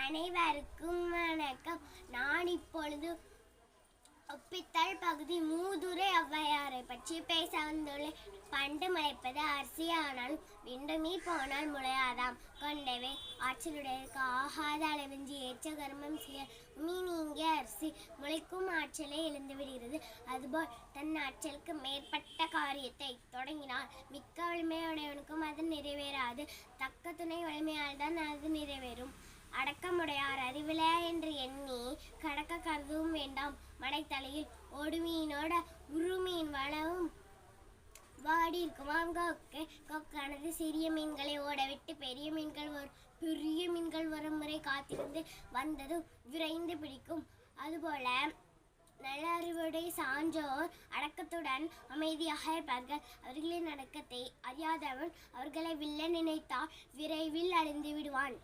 அனைவருக்கும் வணக்கம். நான் இப்பொழுது ஒப்பித்தல் பகுதி மூதுரை ஔவையாரை பற்றி பேச வந்துள்ளேன். பண்டு முளைப்பது அரிசியானாலும் விண்டுமீ போனால் முளையாதாம். கொண்டவை ஆற்றலுடையதற்கு ஆகாத அளவின்றி ஏற்ற கர்மம் செய்ய நீங்கிய அரிசி முளைக்கும் ஆற்றலை இழந்து விடுகிறது. அதுபோல் தன் ஆற்றலுக்கு மேற்பட்ட காரியத்தை தொடங்கினால் மிக்க வலிமையுடையவனுக்கும் அது நிறைவேறாது. தக்க துணை வலிமையால் தான் அது நிறைவேறும். அடக்கமுடையார் அறிவில என்று எண்ணி கடக்க கருதவும் வேண்டாம். மடைத்தலையில் ஓடுமீனோட உருமீன் வளவும் வாடி இருக்குமாம். கொக்கானது சிறிய மீன்களை ஓடவிட்டு பெரிய மீன்கள் வரும் முறை காத்திருந்து வந்ததும் விரைந்து பிடிக்கும். அதுபோல நல்ல அறிவுடைய சான்றோர் அடக்கத்துடன் அமைதியாக இருப்பார்கள். அவர்களின் அடக்கத்தை அறியாதவன் அவர்களை வில்ல நினைத்தால் விரைவில் அழிந்து விடுவான்.